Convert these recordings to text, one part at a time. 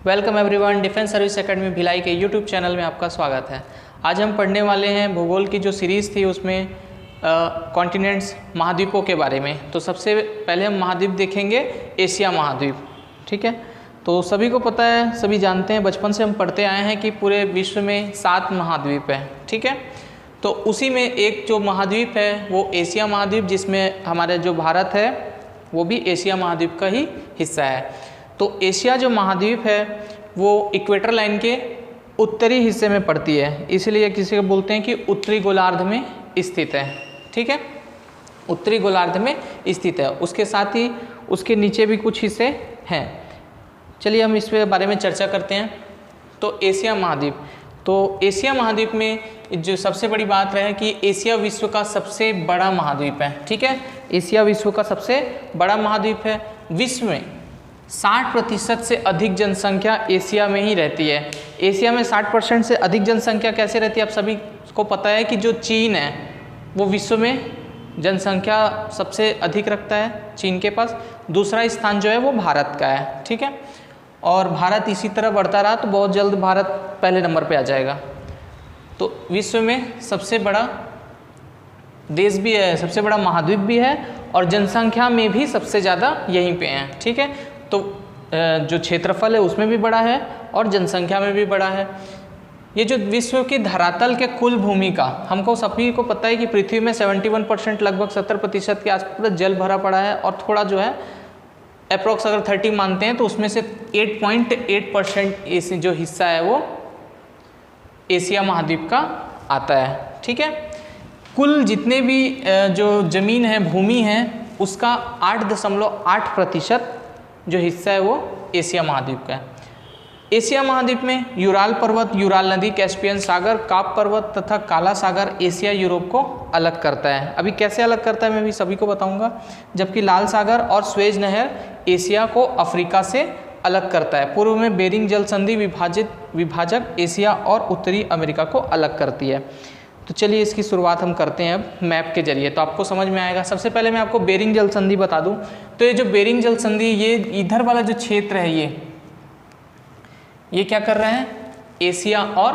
Welcome everyone, defence service academy Bhilai के YouTube channel में आपका स्वागत है। आज हम पढ़ने वाले हैं भूगोल की जो सीरीज़ थी उसमें कॉन्टिनेंट्स महाद्वीपों के बारे में। तो सबसे पहले हम महाद्वीप देखेंगे, एशिया महाद्वीप। ठीक है, तो सभी को पता है, सभी जानते हैं, बचपन से हम पढ़ते आए हैं कि पूरे विश्व में 7 महाद्वीप हैं। ठीक है, तो उसी में एक जो महाद्वीप है वो एशिया महाद्वीप, जिसमें हमारे जो भारत है वो भी एशिया महाद्वीप का ही हिस्सा है। तो एशिया जो महाद्वीप है वो इक्वेटर लाइन के उत्तरी हिस्से में पड़ती है, इसलिए किसी को बोलते हैं कि उत्तरी गोलार्ध में स्थित है। ठीक है, उत्तरी गोलार्ध में स्थित है। उसके साथ ही उसके नीचे भी कुछ हिस्से हैं। चलिए हम इस बारे में चर्चा करते हैं। तो एशिया महाद्वीप, तो एशिया महाद्वीप में जो सबसे बड़ी बात है कि एशिया विश्व का सबसे बड़ा महाद्वीप है। ठीक है, एशिया विश्व का सबसे बड़ा महाद्वीप है। विश्व में 60% से अधिक जनसंख्या एशिया में ही रहती है। एशिया में 60% से अधिक जनसंख्या कैसे रहती है, आप सभी को पता है कि जो चीन है वो विश्व में जनसंख्या सबसे अधिक रखता है। चीन के पास दूसरा स्थान जो है वो भारत का है। ठीक है, और भारत इसी तरह बढ़ता रहा तो बहुत जल्द भारत पहले नंबर पे आ जाएगा। तो विश्व में सबसे बड़ा देश भी है, सबसे बड़ा महाद्वीप भी है, और जनसंख्या में भी सबसे ज़्यादा यहीं पे हैं। ठीक है, तो जो क्षेत्रफल है उसमें भी बड़ा है और जनसंख्या में भी बड़ा है। ये जो विश्व की धरातल के कुल भूमि का, हमको सभी को पता है कि पृथ्वी में 71% लगभग 70% के आसपास जल भरा पड़ा है, और थोड़ा जो है अप्रोक्स अगर 30 मानते हैं तो उसमें से 8.8% जो हिस्सा है वो एशिया महाद्वीप का आता है। ठीक है, कुल जितने भी जो ज़मीन है, भूमि है, उसका 8.8% जो हिस्सा है वो एशिया महाद्वीप का है। एशिया महाद्वीप में यूराल पर्वत, यूराल नदी, कैस्पियन सागर, काप पर्वत तथा काला सागर एशिया यूरोप को अलग करता है। अभी कैसे अलग करता है मैं भी सभी को बताऊंगा। जबकि लाल सागर और स्वेज नहर एशिया को अफ्रीका से अलग करता है। पूर्व में बेरिंग जल संधि विभाजक एशिया और उत्तरी अमेरिका को अलग करती है। तो चलिए इसकी शुरुआत हम करते हैं अब मैप के जरिए, तो आपको समझ में आएगा। सबसे पहले मैं आपको बेरिंग जल संधि बता दूं। तो ये जो बेरिंग जल संधि, ये इधर वाला जो क्षेत्र है ये क्या कर रहे हैं, एशिया और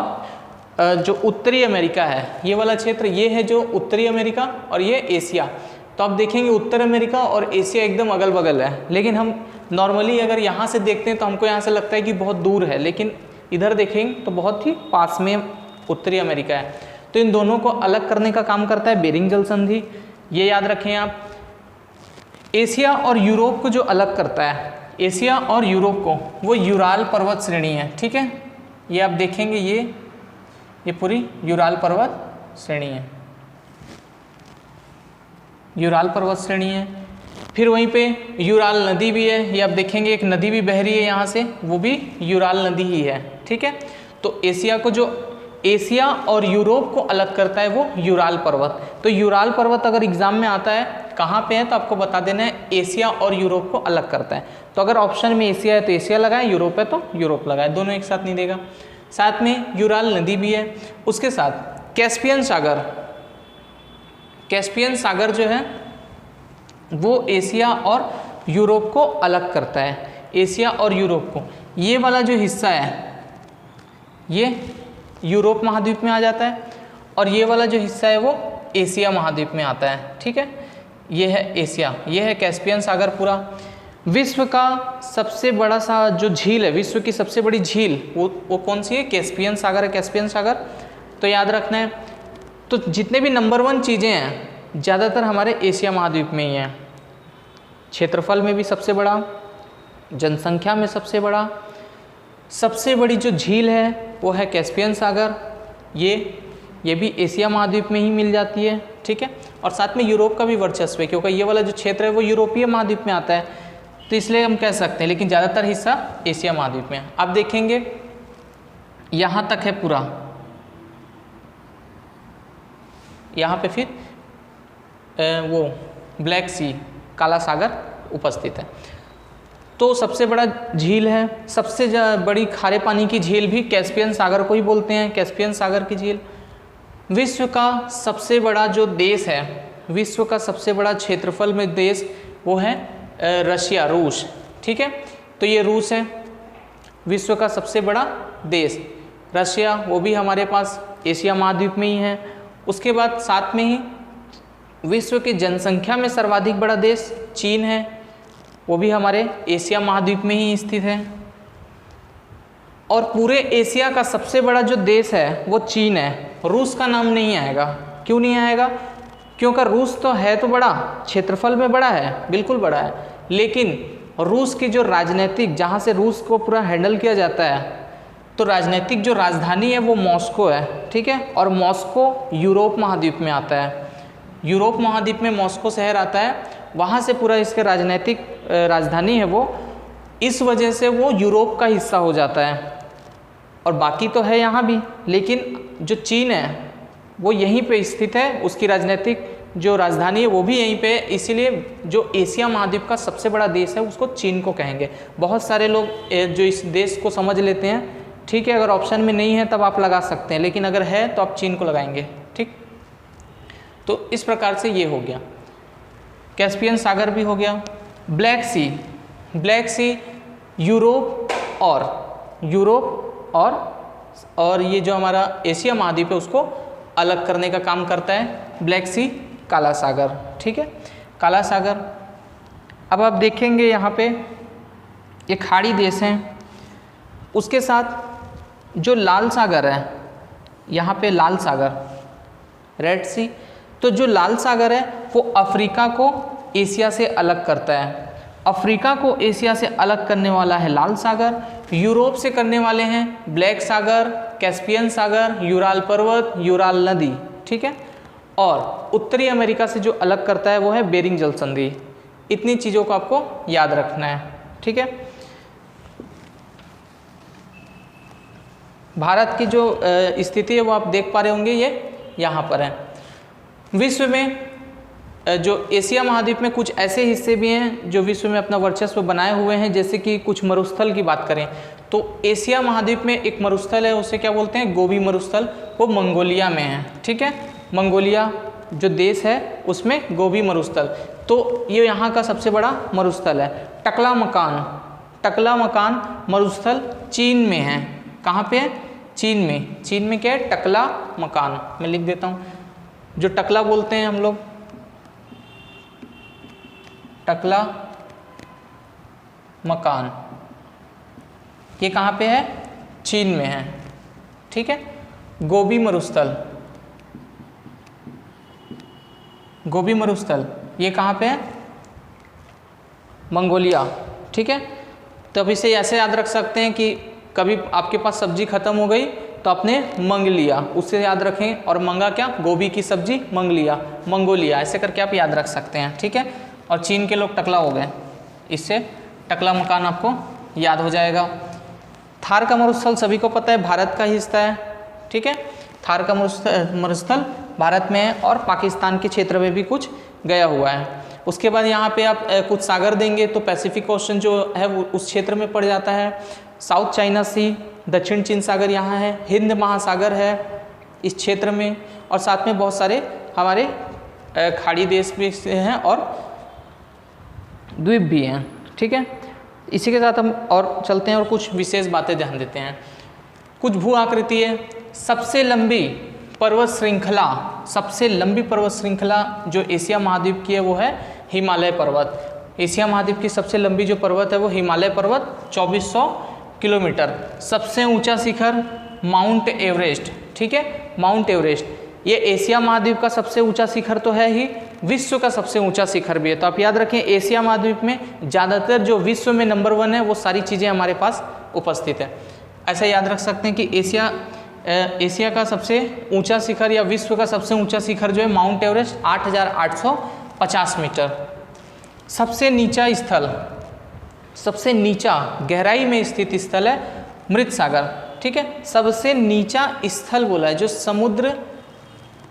जो उत्तरी अमेरिका है ये वाला क्षेत्र, ये है जो उत्तरी अमेरिका और ये एशिया। तो आप देखेंगे उत्तर अमेरिका और एशिया एकदम अगल बगल है, लेकिन हम नॉर्मली अगर यहाँ से देखते हैं तो हमको यहाँ से लगता है कि बहुत दूर है, लेकिन इधर देखेंगे तो बहुत ही पास में उत्तरी अमेरिका है। तो इन दोनों को अलग करने का काम करता है बेरिंग जल संधि, ये याद रखें आप। एशिया और यूरोप को जो अलग करता है, एशिया और यूरोप को, वो यूराल पर्वत श्रेणी है। ठीक है, ये आप देखेंगे ये पूरी यूराल पर्वत श्रेणी है, यूराल पर्वत श्रेणी है। फिर वहीं पे यूराल नदी भी है, ये आप देखेंगे एक नदी भी बह रही है यहाँ से, वो भी यूराल नदी ही है। ठीक है, तो एशिया को, जो एशिया और यूरोप को अलग करता है वो यूराल पर्वत। तो यूराल पर्वत अगर एग्जाम में आता है कहाँ पे है तो आपको बता देना है, एशिया और यूरोप को अलग करता है। तो अगर ऑप्शन में एशिया है तो एशिया लगाए, यूरोप है तो यूरोप लगाए, दोनों एक साथ नहीं देगा। साथ में यूराल नदी भी है, उसके साथ कैस्पियन सागर, कैस्पियन सागर जो है वो एशिया और यूरोप को अलग करता है। एशिया और यूरोप को, ये वाला जो हिस्सा है ये यूरोप महाद्वीप में आ जाता है, और ये वाला जो हिस्सा है वो एशिया महाद्वीप में आता है। ठीक है, ये है एशिया, ये है कैस्पियन सागर पूरा। विश्व का सबसे बड़ा सा जो झील है, विश्व की सबसे बड़ी झील वो कौन सी है, कैस्पियन सागर है, कैस्पियन सागर। तो याद रखना है। तो जितने भी नंबर 1 चीज़ें हैं ज़्यादातर हमारे एशिया महाद्वीप में ही हैं। क्षेत्रफल में भी सबसे बड़ा, जनसंख्या में सबसे बड़ा, सबसे बड़ी जो झील है वो है कैस्पियन सागर, ये भी एशिया महाद्वीप में ही मिल जाती है। ठीक है, और साथ में यूरोप का भी वर्चस्व है, क्योंकि ये वाला जो क्षेत्र है वो यूरोपीय महाद्वीप में आता है, तो इसलिए हम कह सकते हैं, लेकिन ज़्यादातर हिस्सा एशिया महाद्वीप में है। आप देखेंगे यहाँ तक है पूरा, यहाँ पे फिर वो ब्लैक सी, काला सागर उपस्थित है। तो सबसे बड़ा झील है, सबसे बड़ी खारे पानी की झील भी कैस्पियन सागर को ही बोलते हैं, कैस्पियन सागर की झील। विश्व का सबसे बड़ा जो देश है, विश्व का सबसे बड़ा क्षेत्रफल में देश वो है रशिया, रूस। ठीक है, तो ये रूस है। विश्व का सबसे बड़ा देश रशिया, वो भी हमारे पास एशिया महाद्वीप में ही है। उसके बाद साथ में ही विश्व की जनसंख्या में सर्वाधिक बड़ा देश चीन है, वो भी हमारे एशिया महाद्वीप में ही स्थित है। और पूरे एशिया का सबसे बड़ा जो देश है वो चीन है, रूस का नाम नहीं आएगा। क्यों नहीं आएगा? क्योंकि रूस तो है तो बड़ा, क्षेत्रफल में बड़ा है, बिल्कुल बड़ा है, लेकिन रूस की जो राजनीतिक, जहाँ से रूस को पूरा हैंडल किया जाता है, तो राजनीतिक जो राजधानी है वो मॉस्को है, ठीक है। और मॉस्को यूरोप महाद्वीप में आता है, यूरोप महाद्वीप में मॉस्को शहर आता है, वहाँ से पूरा इसके राजनीतिक राजधानी है वो, इस वजह से वो यूरोप का हिस्सा हो जाता है। और बाकी तो है यहाँ भी, लेकिन जो चीन है वो यहीं पे स्थित है, उसकी राजनीतिक जो राजधानी है वो भी यहीं पे, इसीलिए जो एशिया महाद्वीप का सबसे बड़ा देश है उसको चीन को कहेंगे। बहुत सारे लोग जो इस देश को समझ लेते हैं, ठीक है, अगर ऑप्शन में नहीं है तब आप लगा सकते हैं, लेकिन अगर है तो आप चीन को लगाएंगे, ठीक। तो इस प्रकार से ये हो गया, कैस्पियन सागर भी हो गया। ब्लैक सी, ब्लैक सी यूरोप और ये जो हमारा एशिया महाद्वीप है उसको अलग करने का काम करता है ब्लैक सी, काला सागर, ठीक है, काला सागर। अब आप देखेंगे यहाँ पे ये खाड़ी देश हैं, उसके साथ जो लाल सागर है, यहाँ पे लाल सागर, रेड सी, तो जो लाल सागर है वो अफ्रीका को एशिया से अलग करता है। अफ्रीका को एशिया से अलग करने वाला है लाल सागर, यूरोप से करने वाले हैं ब्लैक सागर, कैस्पियन सागर, यूराल पर्वत, यूराल नदी, ठीक है। और उत्तरी अमेरिका से जो अलग करता है वो है बेरिंग जल संधि। इतनी चीज़ों को आपको याद रखना है, ठीक है। भारत की जो स्थिति है वो आप देख पा रहे होंगे, ये यहाँ पर है। विश्व में जो एशिया महाद्वीप में कुछ ऐसे हिस्से भी हैं जो विश्व में अपना वर्चस्व बनाए हुए हैं, जैसे कि कुछ मरुस्थल की बात करें तो एशिया महाद्वीप में एक मरुस्थल है, उसे क्या बोलते हैं? गोबी मरुस्थल, वो मंगोलिया में है, ठीक है। मंगोलिया जो देश है उसमें गोबी मरुस्थल, तो ये यहाँ का सबसे बड़ा मरुस्थल है। टकला मकान मरुस्थल चीन में है। कहाँ पे है? चीन में। चीन में क्या है? टकला मकान। मैं लिख देता हूँ, जो टकला बोलते हैं हम लोग, टकला मकान, ये कहाँ पे है? चीन में है, ठीक है। गोबी मरुस्थल ये कहाँ पे है? मंगोलिया, ठीक है। तो अब इसे ऐसे याद रख सकते हैं कि कभी आपके पास सब्जी खत्म हो गई तो आपने मंग लिया, उससे याद रखें। और मंगा क्या? गोभी की सब्जी मंग लिया, मंगोलिया, ऐसे करके आप याद रख सकते हैं, ठीक है। और चीन के लोग टकला हो गए, इससे टकला मकान आपको याद हो जाएगा। थार का मरुस्थल सभी को पता है भारत का हिस्सा है, ठीक है। थार का मरुस्थल भारत में है और पाकिस्तान के क्षेत्र में भी कुछ गया हुआ है। उसके बाद यहाँ पे आप कुछ सागर देंगे तो पैसिफिक ओशन जो है वो उस क्षेत्र में पड़ जाता है। साउथ चाइना सी, दक्षिण चीन सागर यहाँ है, हिंद महासागर है इस क्षेत्र में, और साथ में बहुत सारे हमारे खाड़ी देश भी हैं और द्वीप भी हैं, ठीक है। इसी के साथ हम और चलते हैं और कुछ विशेष बातें ध्यान देते हैं। कुछ भू आकृति है। सबसे लंबी पर्वत श्रृंखला जो एशिया महाद्वीप की है वो है हिमालय पर्वत। एशिया महाद्वीप की सबसे लंबी जो पर्वत है वो हिमालय पर्वत, 2400 किलोमीटर। सबसे ऊंचा शिखर माउंट एवरेस्ट, ठीक है, माउंट एवरेस्ट। ये एशिया महाद्वीप का सबसे ऊंचा शिखर तो है ही, विश्व का सबसे ऊंचा शिखर भी है। तो आप याद रखें, एशिया महाद्वीप में ज़्यादातर जो विश्व में नंबर 1 है वो सारी चीज़ें हमारे पास उपस्थित है। ऐसा याद रख सकते हैं कि एशिया का सबसे ऊंचा शिखर या विश्व का सबसे ऊंचा शिखर जो है माउंट एवरेस्ट, 8850 मीटर। सबसे नीचा गहराई में स्थित स्थल है मृत सागर, ठीक है। सबसे नीचा स्थल बोला है जो समुद्र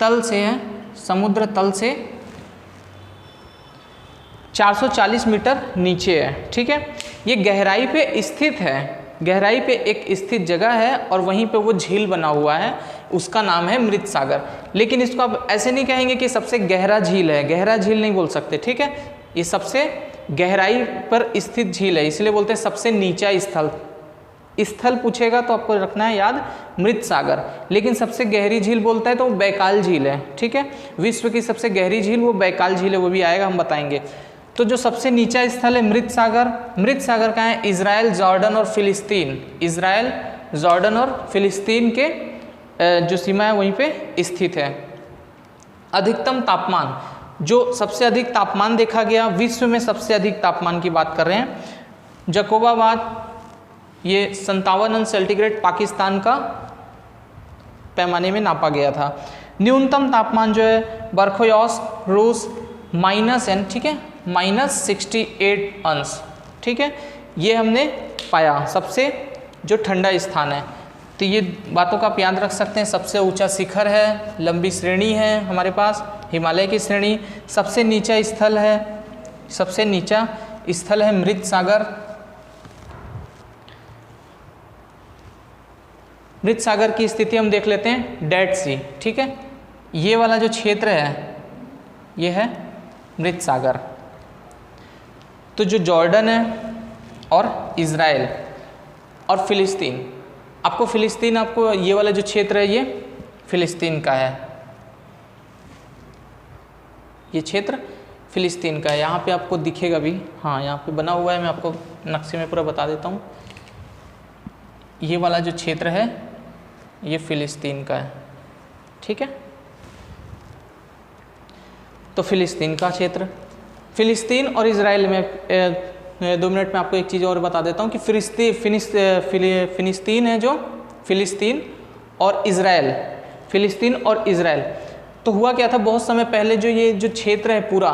तल से 440 मीटर नीचे है, ठीक है। ये गहराई पे स्थित है, गहराई पे एक स्थित जगह है और वहीं पे वो झील बना हुआ है, उसका नाम है मृत सागर। लेकिन इसको आप ऐसे नहीं कहेंगे कि सबसे गहरा झील है, गहरा झील नहीं बोल सकते, ठीक है। ये सबसे गहराई पर स्थित झील है, इसलिए बोलते हैं सबसे नीचा स्थल, स्थल पूछेगा तो आपको रखना है याद मृत सागर, लेकिन सबसे गहरी झील बोलता है तो बैकाल झील है, ठीक है। विश्व की सबसे गहरी झील वो बैकाल झील है, वो भी आएगा, हम बताएंगे। तो जो सबसे नीचा स्थल है मृत सागर, मृत सागर कहाँ है? इजराइल, जॉर्डन और फिलिस्तीन, इजराइल, जॉर्डन और फिलिस्तीन के जो सीमा है वहीं पे स्थित है। अधिकतम तापमान, जो सबसे अधिक तापमान देखा गया, विश्व में सबसे अधिक तापमान की बात कर रहे हैं, जकोबाबाद, ये 57 अंश सेंटीग्रेड पाकिस्तान का पैमाने में नापा गया था। न्यूनतम तापमान जो है बर्खोयोस, रूस, -N, ठीक है, -68 अंश, ठीक है, ये हमने पाया सबसे जो ठंडा स्थान है। तो ये बातों का आप याद रख सकते हैं। सबसे ऊंचा शिखर है, लंबी श्रेणी है हमारे पास, हिमालय की श्रेणी। सबसे नीचा स्थल है, सबसे नीचा स्थल है मृत सागर। मृत सागर की स्थिति हम देख लेते हैं, डेड सी, ठीक है। ये वाला जो क्षेत्र है ये है मृत सागर। तो जो जॉर्डन है और इजराइल और फिलिस्तीन, आपको फिलिस्तीन, आपको ये वाला जो क्षेत्र है ये फिलिस्तीन का है, ये क्षेत्र फिलिस्तीन का है। यहाँ पे आपको दिखेगा भी, हाँ यहाँ पे बना हुआ है, मैं आपको नक्शे में पूरा बता देता हूँ। ये वाला जो क्षेत्र है ये फिलिस्तीन का है, ठीक है। तो फिलिस्तीन का क्षेत्र, फिलिस्तीन और इजराइल में 2 मिनट में आपको एक चीज़ और बता देता हूँ कि फिलिस्तीन है, जो फिलिस्तीन और इजराइल, फिलिस्तीन और इजराइल, तो हुआ क्या था, बहुत समय पहले जो ये जो क्षेत्र है पूरा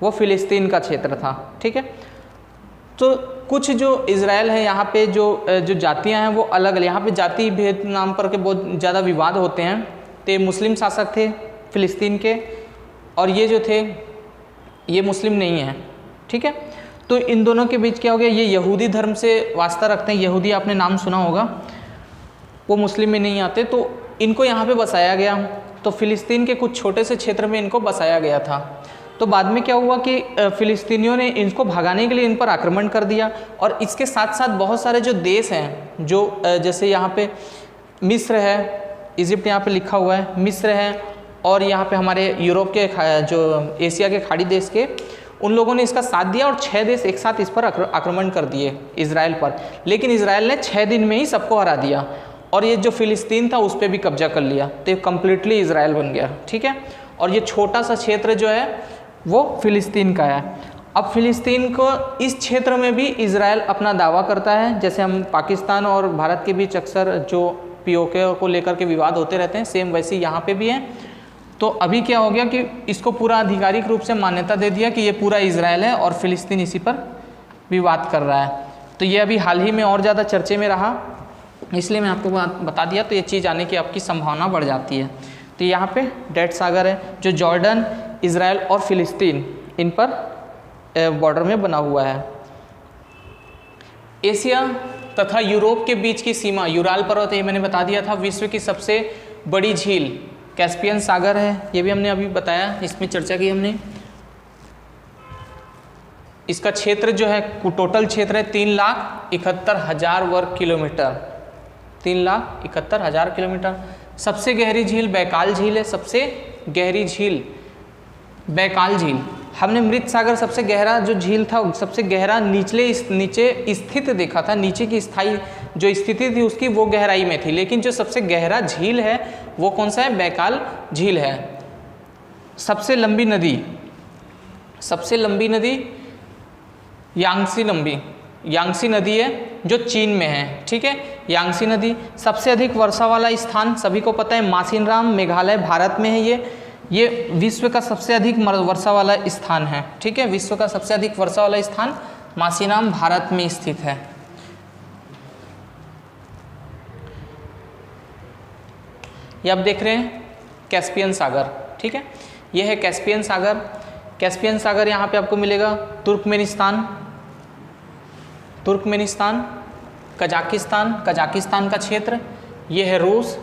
वो फिलिस्तीन का क्षेत्र था, ठीक है। तो कुछ जो इजराइल है यहाँ पे जो जातियाँ हैं वो अलग अलग, यहाँ पे जाति भेद नाम पर के बहुत ज़्यादा विवाद होते हैं। तो मुस्लिम शासक थे फिलिस्तीन के, और ये जो थे ये मुस्लिम नहीं हैं, ठीक है। तो इन दोनों के बीच क्या हो गया, ये यहूदी धर्म से वास्ता रखते हैं, यहूदी आपने नाम सुना होगा, वो मुस्लिम में नहीं आते, तो इनको यहाँ पे बसाया गया। तो फिलिस्तीन के कुछ छोटे से क्षेत्र में इनको बसाया गया था। तो बाद में क्या हुआ कि फिलिस्तीनियों ने इनको भगाने के लिए इन पर आक्रमण कर दिया, और इसके साथ साथ बहुत सारे जो देश हैं, जो जैसे यहाँ पे मिस्र है, इजिप्ट यहाँ पे लिखा हुआ है, मिस्र है, और यहाँ पे हमारे यूरोप के जो एशिया के खाड़ी देश के, उन लोगों ने इसका साथ दिया, और 6 देश एक साथ इस पर आक्रमण कर दिए इजराइल पर। लेकिन इजराइल ने 6 दिन में ही सबको हरा दिया, और ये जो फिलिस्तीन था उस पर भी कब्जा कर लिया, तो कम्प्लीटली इजराइल बन गया, ठीक है। और ये छोटा सा क्षेत्र जो है वो फिलिस्तीन का है। अब फिलिस्तीन को इस क्षेत्र में भी इजराइल अपना दावा करता है, जैसे हम पाकिस्तान और भारत के बीच अक्सर जो POK को लेकर के विवाद होते रहते हैं, सेम वैसे यहाँ पे भी है। तो अभी क्या हो गया कि इसको पूरा आधिकारिक रूप से मान्यता दे दिया कि ये पूरा इजराइल है और फिलिस्तीन इसी पर विवाद कर रहा है। तो ये अभी हाल ही में और ज़्यादा चर्चे में रहा, इसलिए मैं आपको बता दिया, तो ये चीज़ आने की आपकी संभावना बढ़ जाती है। तो यहाँ पे डेड सागर है जो जॉर्डन, इजराइल और फिलिस्तीन इन पर बॉर्डर में बना हुआ है। एशिया तथा यूरोप के बीच की सीमा यूराल पर्वत है, ये मैंने बता दिया था। विश्व की सबसे बड़ी झील कैस्पियन सागर है, ये भी हमने अभी बताया, इसमें चर्चा की हमने। इसका क्षेत्र जो है टोटल क्षेत्र है 3,71,000 वर्ग किलोमीटर, 3,71,000 किलोमीटर। सबसे गहरी झील बैकाल झील है, सबसे गहरी झील बैकाल झील। हमने मृत सागर सबसे गहरा जो झील था, सबसे गहरा नीचे स्थित देखा था, नीचे की स्थायी जो स्थिति थी उसकी वो गहराई में थी, लेकिन जो सबसे गहरा झील है वो कौन सा है, बैकाल झील है। सबसे लंबी नदी यांगसी नदी है जो चीन में है, ठीक है, यांगसी नदी। सबसे अधिक वर्षा वाला स्थान सभी को पता है मासिनराम, मेघालय, भारत में है। ये विश्व का सबसे अधिक वर्षा वाला स्थान है, ठीक है, विश्व का सबसे अधिक वर्षा वाला स्थान मासिनराम भारत में स्थित है। ये आप देख रहे हैं कैस्पियन सागर, ठीक है, ये है कैस्पियन सागर। कैस्पियन सागर यहाँ पे आपको मिलेगा तुर्कमेनिस्तान, कजाकिस्तान का क्षेत्र, ये है रूस,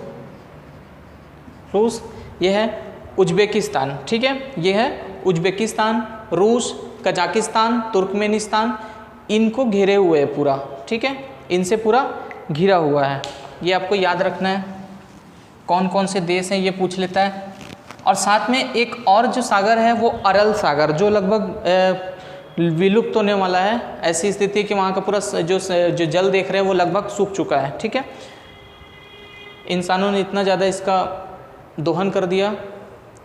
ये है उज्बेकिस्तान, ठीक है, ये है उज्बेकिस्तान, रूस, कजाकिस्तान, तुर्कमेनिस्तान, इनको घेरे हुए है पूरा, ठीक है। इनसे पूरा घिरा हुआ है। ये आपको याद रखना है, कौन कौन से देश हैं ये पूछ लेता है। और साथ में एक और जो सागर है वो अरल सागर, जो लगभग विलुप्त होने वाला है। ऐसी स्थिति कि वहाँ का पूरा जो जल देख रहे हैं वो लगभग सूख चुका है। ठीक है, इंसानों ने इतना ज़्यादा इसका दोहन कर दिया,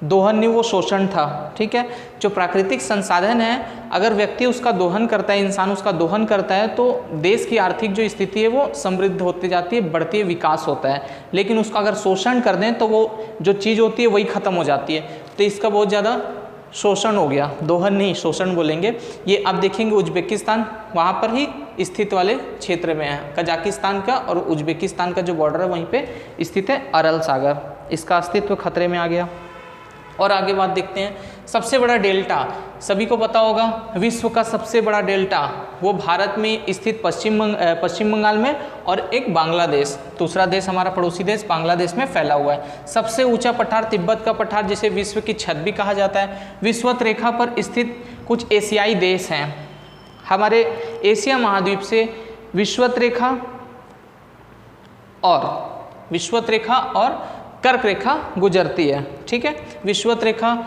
दोहन नहीं वो शोषण था। ठीक है, जो प्राकृतिक संसाधन है अगर व्यक्ति उसका दोहन करता है, इंसान उसका दोहन करता है तो देश की आर्थिक जो स्थिति है वो समृद्ध होती जाती है, बढ़ती है, विकास होता है। लेकिन उसका अगर शोषण कर दें तो वो जो चीज़ होती है वही ख़त्म हो जाती है। तो इसका बहुत ज़्यादा शोषण हो गया, दोहन नहीं शोषण बोलेंगे। ये आप देखेंगे उज्बेकिस्तान वहाँ पर ही स्थित वाले क्षेत्र में है, कजाकिस्तान का और उज्बेकिस्तान का जो बॉर्डर है वहीं पे स्थित है अरल सागर। इसका अस्तित्व खतरे में आ गया। और आगे बात देखते हैं, सबसे बड़ा डेल्टा, सभी को पता होगा विश्व का सबसे बड़ा डेल्टा वो भारत में स्थित पश्चिम बंगाल में और एक बांग्लादेश, दूसरा देश हमारा पड़ोसी देश बांग्लादेश में फैला हुआ है। सबसे ऊंचा पठार तिब्बत का पठार, जिसे विश्व की छत भी कहा जाता है। विषुवत रेखा पर स्थित कुछ एशियाई देश हैं। हमारे एशिया महाद्वीप से विषुवत रेखा और कर्क रेखा गुजरती है। ठीक है, विषुवत रेखा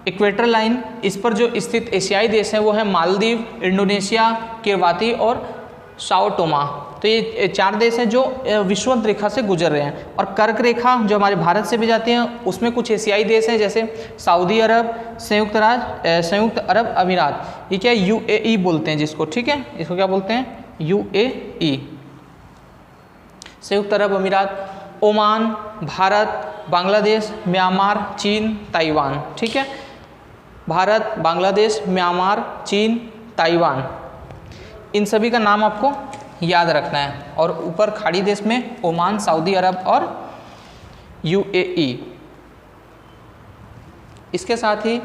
इक्वेटर लाइन, इस पर जो स्थित एशियाई देश हैं वो है मालदीव, इंडोनेशिया, किरबाती और साओ टोमा। तो ये 4 देश हैं जो विषुवत रेखा से गुजर रहे हैं। और कर्क रेखा जो हमारे भारत से भी जाती हैं उसमें कुछ एशियाई देश हैं जैसे सऊदी अरब, संयुक्त अरब अमीरात। ये क्या है, UAE बोलते हैं जिसको। ठीक है, इसको क्या बोलते हैं, UAE, संयुक्त अरब अमीरात, ओमान, भारत, बांग्लादेश, म्यांमार, चीन, ताइवान। ठीक है, भारत, बांग्लादेश, म्यांमार, चीन, ताइवान, इन सभी का नाम आपको याद रखना है। और ऊपर खाड़ी देश में ओमान, सऊदी अरब और UAE। इसके साथ ही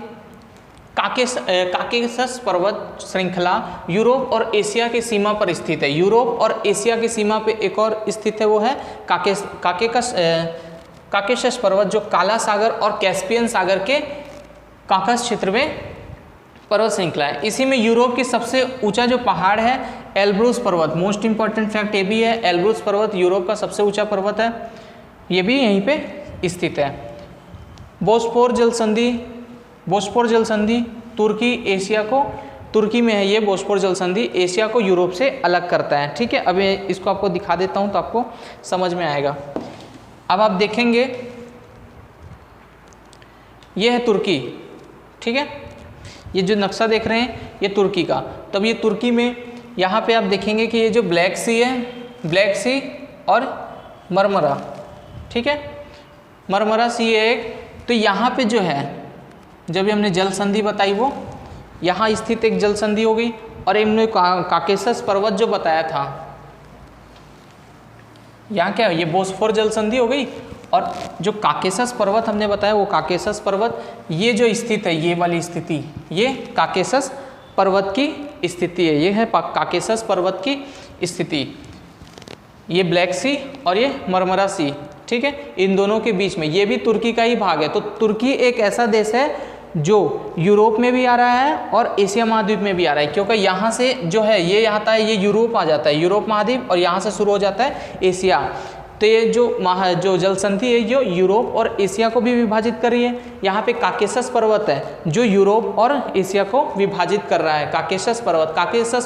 काकेशस पर्वत श्रृंखला यूरोप और एशिया की सीमा पर स्थित है। यूरोप और एशिया की सीमा पे एक और स्थित है, वो है काकेशस पर्वत, जो काला सागर और कैस्पियन सागर के काकस क्षेत्र में पर्वत श्रृंखला है। इसी में यूरोप की सबसे ऊंचा जो पहाड़ है एल्ब्रूस पर्वत, मोस्ट इंपॉर्टेंट फैक्ट ये भी है, एल्ब्रूस पर्वत यूरोप का सबसे ऊंचा पर्वत है, ये भी यहीं पे स्थित है। बोस्पोर जल संधि तुर्की में है। ये बोस्पोर जल संधि एशिया को यूरोप से अलग करता है। ठीक है, अब इसको आपको दिखा देता हूँ तो आपको समझ में आएगा। अब आप देखेंगे ये है तुर्की। ठीक है, ये जो नक्शा देख रहे हैं ये तुर्की का। तब ये तुर्की में यहाँ पे आप देखेंगे कि ये जो ब्लैक सी है, ब्लैक सी और मरमरा। ठीक है, मरमरा सी है एक। तो यहाँ पे जो है, जब हमने जल संधि बताई वो यहाँ स्थित एक जल संधि हो गई। और हमने काकेशस पर्वत जो बताया था, यहाँ क्या है, ये बोस्फोर जल संधि हो गई। और जो काकेशस पर्वत हमने बताया वो काकेशस पर्वत ये जो स्थित है, ये वाली स्थिति, ये काकेशस पर्वत की स्थिति है। ये है काकेशस पर्वत की स्थिति, ये ब्लैक सी और ये मरमरा सी। ठीक है, इन दोनों के बीच में ये भी तुर्की का ही भाग है। तो तुर्की एक ऐसा देश है जो यूरोप में भी आ रहा है और एशिया महाद्वीप में भी आ रहा है, क्योंकि यहाँ से जो है ये आता है, ये यूरोप आ जाता है, यूरोप महाद्वीप, और यहाँ से शुरू हो जाता है एशिया। तो ये जो जल संधि है जो यूरोप और एशिया को भी विभाजित कर रही है। यहाँ पे काकेशस पर्वत है जो यूरोप और एशिया को विभाजित कर रहा है। काकेशस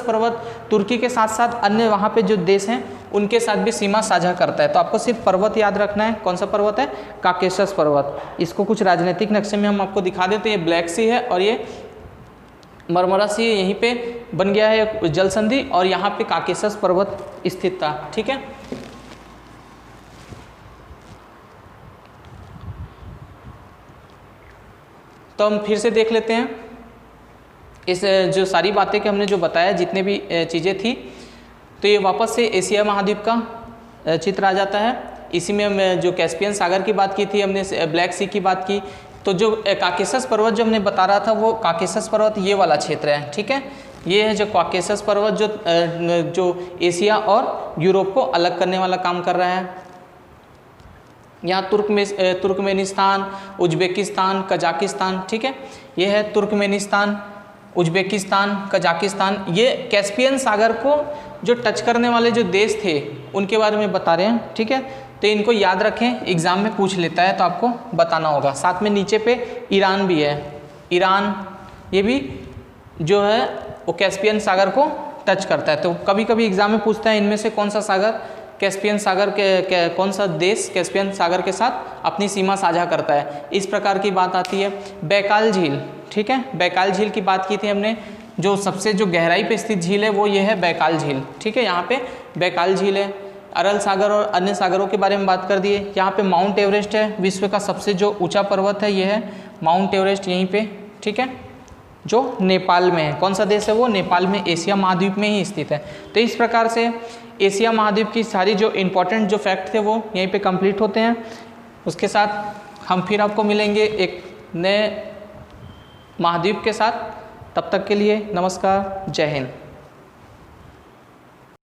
पर्वत तुर्की के साथ साथ अन्य वहाँ पे जो देश हैं उनके साथ भी सीमा साझा करता है। तो आपको सिर्फ पर्वत याद रखना है, कौन सा पर्वत है, काकेशस पर्वत। इसको कुछ राजनीतिक नक्शे में हम आपको दिखा देते हैं। ये ब्लैक सी है और ये मरमरा सी यहीं पे बन गया है जल संधि, और यहाँ पे काकेशस पर्वत स्थित था। ठीक है, तो हम फिर से देख लेते हैं इस जो सारी बातें कि हमने जो बताया, जितने भी चीज़ें थी। तो ये वापस से एशिया महाद्वीप का चित्र आ जाता है। इसी में हम जो कैस्पियन सागर की बात की थी हमने, ब्लैक सी की बात की। तो जो काकेशस पर्वत जो हमने बता रहा था वो काकेशस पर्वत ये वाला क्षेत्र है। ठीक है, ये है जो काकेशस पर्वत जो एशिया और यूरोप को अलग करने वाला काम कर रहा है। यहाँ तुर्कमेनिस्तान, उज्बेकिस्तान, कजाकिस्तान। ठीक है, ये है तुर्कमेनिस्तान, उज्बेकिस्तान, कजाकिस्तान। ये कैस्पियन सागर को जो टच करने वाले जो देश थे उनके बारे में बता रहे हैं, ठीक है। तो इनको याद रखें, एग्जाम में पूछ लेता है तो आपको बताना होगा। साथ में नीचे पे ईरान भी है, ईरान ये भी जो है वो कैस्पियन सागर को टच करता है। तो कभी कभी एग्जाम में पूछता है इनमें से कौन सा सागर कैस्पियन सागर के कौन सा देश कैस्पियन सागर के साथ अपनी सीमा साझा करता है, इस प्रकार की बात आती है। बैकाल झील, ठीक है, बैकाल झील की बात की थी हमने, जो सबसे जो गहराई पे स्थित झील है वो ये है बैकाल झील, ठीक है। यहाँ पे बैकाल झील है। अरल सागर और अन्य सागरों के बारे में बात कर दिए। यहाँ पे माउंट एवरेस्ट है, विश्व का सबसे जो ऊंचा पर्वत है ये है माउंट एवरेस्ट, यहीं पे, ठीक है, जो नेपाल में है। कौन सा देश है वो? नेपाल में, एशिया महाद्वीप में ही स्थित है। तो इस प्रकार से एशिया महाद्वीप की सारी जो इम्पोर्टेंट जो फैक्ट थे वो यहीं पे कंप्लीट होते हैं। उसके साथ हम फिर आपको मिलेंगे एक नए महाद्वीप के साथ। तब तक के लिए नमस्कार, जय हिंद।